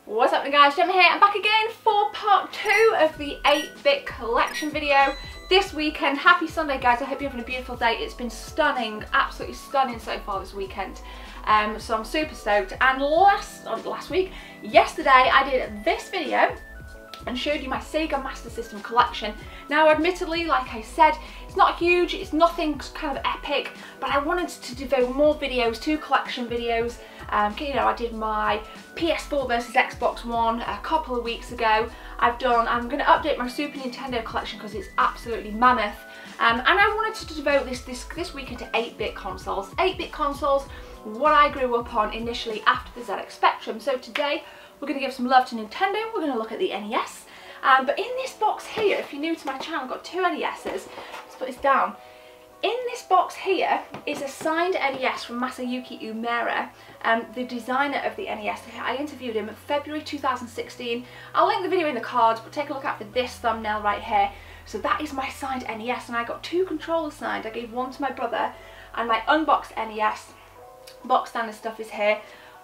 What's happening, guys? Gemma here. I'm back again for part 2 of the 8-bit collection video this weekend. Happy Sunday, guys. I hope you're having a beautiful day. It's been stunning, absolutely stunning so far this weekend. So I'm super stoked. And yesterday I did this video and showed you my Sega Master System collection. Now, admittedly, like I said, it's not huge, it's nothing kind of epic, but I wanted to devote more videos to collection videos. You know, I did my PS4 versus Xbox One a couple of weeks ago. I'm going to update my Super Nintendo collection because it's absolutely mammoth. And I wanted to devote this weekend to 8-bit consoles. 8-bit consoles, what I grew up on initially after the ZX Spectrum. So today, we're going to give some love to Nintendo. We're going to look at the NES. But in this box here, if you're new to my channel, I've got 2 NESs. Let's put this down. In this box here is a signed NES from Masayuki Umera, the designer of the NES. I interviewed him in February 2016. I'll link the video in the cards, but take a look out for this thumbnail right here. So that is my signed NES, and I got 2 controllers signed. I gave one to my brother, and my unboxed NES box standard stuff is here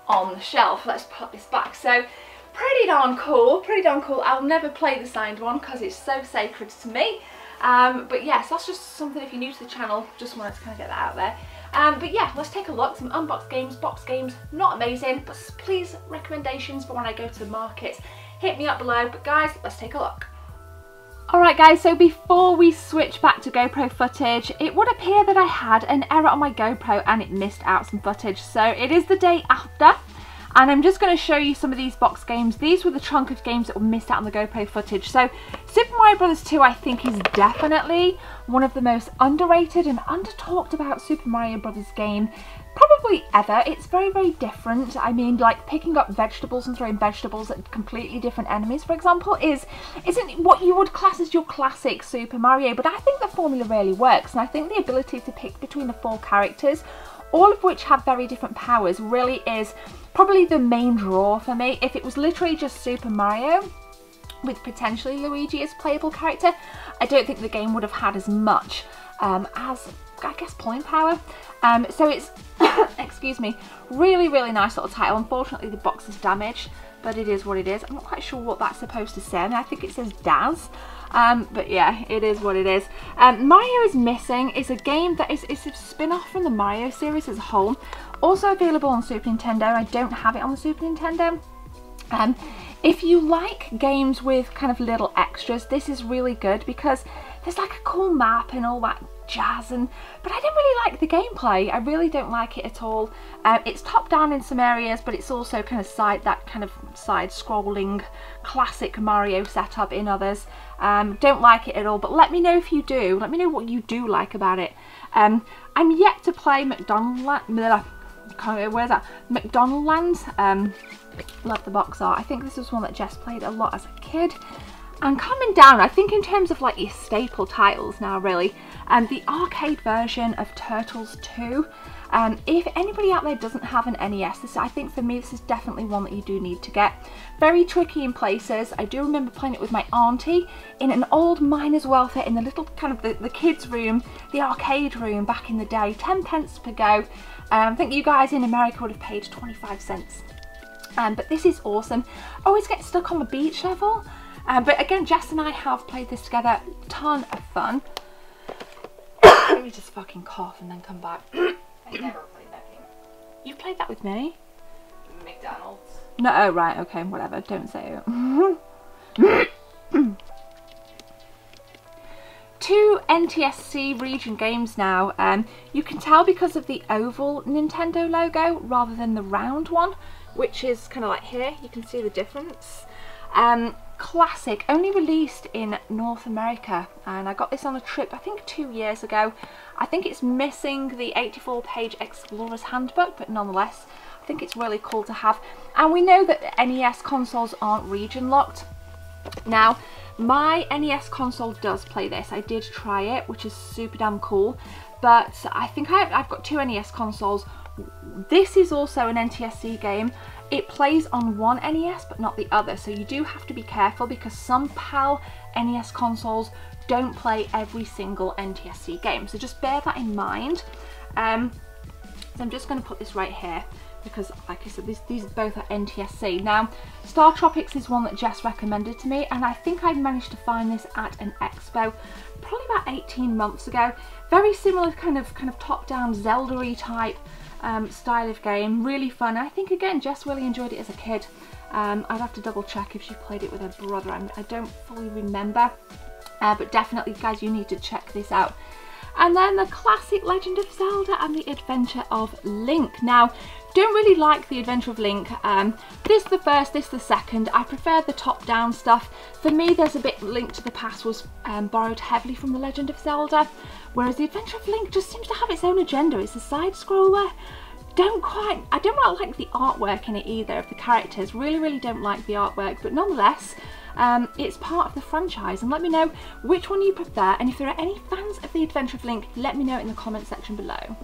on the shelf. Let's put this back. So pretty darn cool, pretty darn cool. I'll never play the signed one because it's so sacred to me. But yes, that's just something, if you're new to the channel, just wanted to kind of get that out there. But yeah, let's take a look. Some unboxed games, box games, not amazing, but please, recommendations for when I go to the market, hit me up below. But guys, let's take a look. Alright guys, so before we switch back to GoPro footage, it would appear that I had an error on my GoPro and it missed out some footage. So it is the day after, and I'm just going to show you some of these box games. These were the chunk of games that were missed out on the GoPro footage. So Super Mario Bros. 2 I think is definitely one of the most underrated and under-talked about Super Mario Bros. Game probably ever. It's very, very different. I mean, like picking up vegetables and throwing vegetables at completely different enemies, for example, isn't what you would class as your classic Super Mario, but I think the formula really works, and I think the ability to pick between the 4 characters, all of which have very different powers, really is probably the main draw for me. If it was literally just Super Mario with potentially Luigi as a playable character, I don't think the game would have had as much as, I guess, pulling power. So it's, excuse me, really, really nice little title. Unfortunately, the box is damaged, but it is what it is. I'm not quite sure what that's supposed to say. I mean, I think it says Daz. But yeah, it is what it is. Mario is Missing is a game that is a spin-off from the Mario series as a whole. Also available on Super Nintendo. I don't have it on the Super Nintendo. If you like games with kind of little extras, this is really good because there's like a cool map and all that jazz, but I don't really like the gameplay. I really don't like it at all. It's top down in some areas, but it's also kind of side scrolling classic Mario setup in others. Don't like it at all, but let me know if you do. Let me know what you do like about it. I'm yet to play McDonald's. Where's that? McDonaldlands. Love the box art. I think this was one that Jess played a lot as a kid. And coming down, I think in terms of like your staple titles now, really, the arcade version of Turtles 2. If anybody out there doesn't have an NES, I think for me this is definitely one that you do need to get. Very tricky in places. I do remember playing it with my auntie in an old miner's welfare in the little kind of the kids room, the arcade room back in the day, 10 pence per go. I think you guys in America would have paid 25 cents. But this is awesome. Always get stuck on the beach level. But again, Jess and I have played this together. Ton of fun. Let me just fucking cough and then come back. I never played that game. You've played that with me? McDonald's. No, oh right, okay, whatever. Don't say it. 2 NTSC region games now. You can tell because of the oval Nintendo logo rather than the round one, which is kind of like here. You can see the difference. Classic, only released in North America, and I got this on a trip I think 2 years ago. I think it's missing the 84-page Explorer's Handbook, but nonetheless I think it's really cool to have. And we know that NES consoles aren't region locked. Now my NES console does play this. I did try it, which is super damn cool, but I think I've got 2 NES consoles. This is also an NTSC game. It plays on one NES but not the other, so you do have to be careful because some PAL NES consoles don't play every single NTSC game, so just bear that in mind. So I'm just going to put this right here. because like I said, these both are NTSC. Now, Star Tropics is one that Jess recommended to me, and I think I managed to find this at an expo probably about 18 months ago. Very similar kind of top-down Zelda-y type style of game, really fun. I think again Jess really enjoyed it as a kid. I'd have to double check if she played it with her brother. I don't fully remember, but definitely guys, you need to check this out. And then the classic Legend of Zelda and the Adventure of Link. Now, don't really like the Adventure of Link. This the first, this the second. I prefer the top-down stuff. For me, there's a bit Link to the Past was borrowed heavily from the Legend of Zelda, whereas the Adventure of Link just seems to have its own agenda. It's a side-scroller. I don't really like the artwork in it either of the characters. Really don't like the artwork, but nonetheless, it's part of the franchise. And let me know which one you prefer, and if there are any fans of the Adventure of Link, let me know in the comment section below.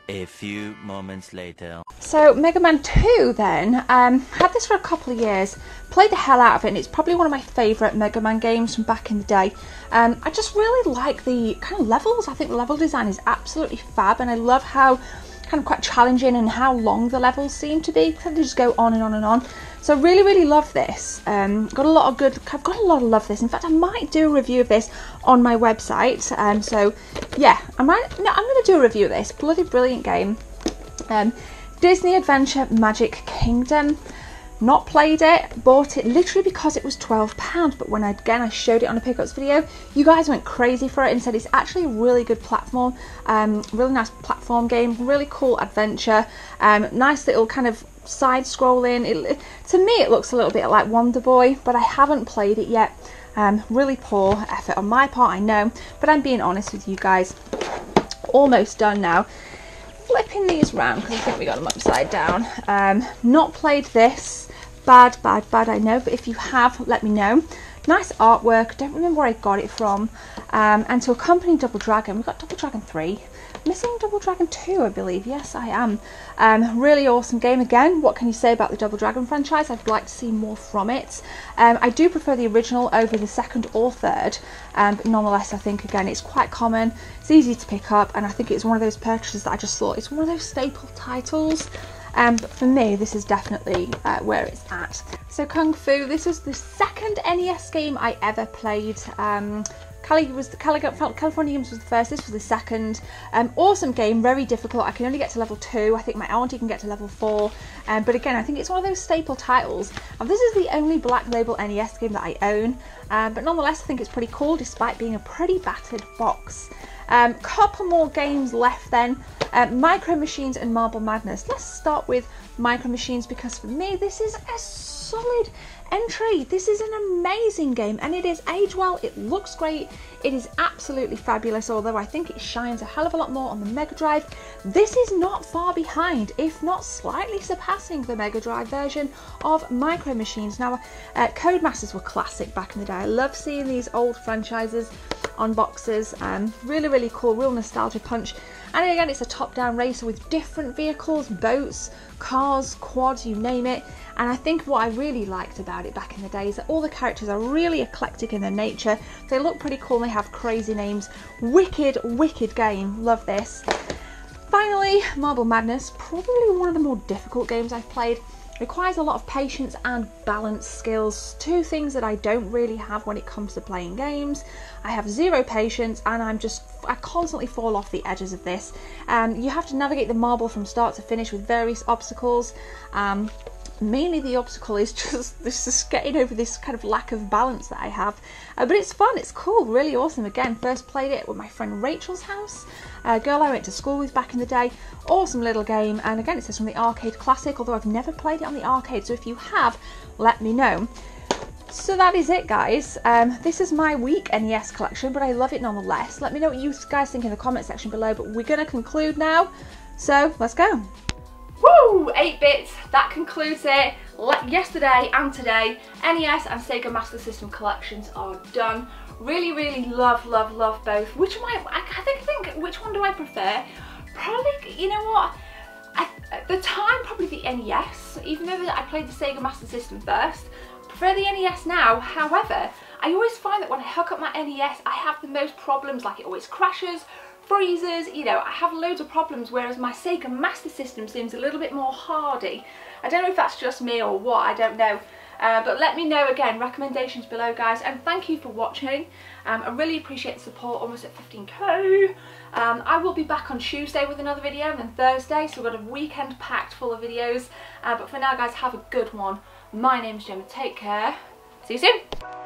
A few moments later. So Mega Man 2 then, had this for a couple of years, played the hell out of it, and it's probably one of my favourite Mega Man games from back in the day. I just really like the kind of levels. I think the level design is absolutely fab, and I love how kind of quite challenging and how long the levels seem to be. They just go on and on and on. So really love this. I've got a lot of love for this. In fact, I might do a review of this on my website. So yeah, I'm going to do a review of this. Bloody brilliant game. Disney Adventure Magic Kingdom. Not played it, bought it literally because it was £12, but when I showed it on a pickups video, you guys went crazy for it and said it's actually a really good platform, really nice platform game, really cool adventure, nice little kind of side scrolling. To me it looks a little bit like Wonder Boy, but I haven't played it yet. Really poor effort on my part, I know, but I'm being honest with you guys. Almost done now. Flipping these round because I think we got them upside down. Not played this. Bad, I know, but if you have, let me know. Nice artwork. Don't remember where I got it from. And to accompany Double Dragon, we've got Double Dragon 3. Missing Double Dragon 2, I believe. Yes, I am. Really awesome game again. What can you say about the Double Dragon franchise? I'd like to see more from it. I do prefer the original over the second or third, but nonetheless, I think again it's quite common. It's easy to pick up, and I think it's one of those purchases that I just thought it's one of those staple titles. But for me, this is definitely where it's at. So Kung Fu, this was the second NES game I ever played. California Games was the first, this was the second. Awesome game, very difficult. I can only get to level 2. I think my auntie can get to level 4. But again, I think it's one of those staple titles. And this is the only Black Label NES game that I own. But nonetheless, I think it's pretty cool despite being a pretty battered box. Couple more games left then. Micro Machines and Marble Madness. Let's start with Micro Machines because for me this is a solid entry. This is an amazing game and it is aged well, it looks great, it is absolutely fabulous, although I think it shines a hell of a lot more on the Mega Drive. This is not far behind, if not slightly surpassing the Mega Drive version of Micro Machines. Now, Codemasters were classic back in the day. I love seeing these old franchises on boxes. Really cool, real nostalgia punch. And again, it's a top-down racer with different vehicles, boats, cars, quads, you name it. And I think what I really liked about it back in the day is that all the characters are really eclectic in their nature. They look pretty cool and they have crazy names. Wicked game, love this. Finally, Marble Madness, probably one of the more difficult games I've played. Requires a lot of patience and balance skills, two things that I don't really have when it comes to playing games. I have zero patience and I constantly fall off the edges of this. You have to navigate the marble from start to finish with various obstacles. Mainly the obstacle is just getting over this kind of lack of balance that I have. But it's fun, it's cool, really awesome. Again, first played it with my friend Rachel's house, a girl I went to school with back in the day. Awesome little game, and again it says from the Arcade Classic, although I've never played it on the arcade, so if you have, let me know. So that is it, guys. This is my week NES collection, but I love it nonetheless. Let me know what you guys think in the comment section below, but we're going to conclude now, so let's go. Woo! 8 bits, that concludes it. Yesterday and today, NES and Sega Master System collections are done. Really love both. Which one I think which one do I prefer? Probably, you know what? At the time, probably the NES, even though I played the Sega Master System first. I prefer the NES now. However, I always find that when I hook up my NES, I have the most problems, like it always crashes, freezes, you know, I have loads of problems, whereas my Sega Master System seems a little bit more hardy. I don't know if that's just me or what, I don't know. But let me know, again, recommendations below, guys, and thank you for watching. I really appreciate the support, almost at 15k. I will be back on Tuesday with another video, and then Thursday, so we've got a weekend packed full of videos. But for now, guys, have a good one. My name's Gemma, take care. See you soon.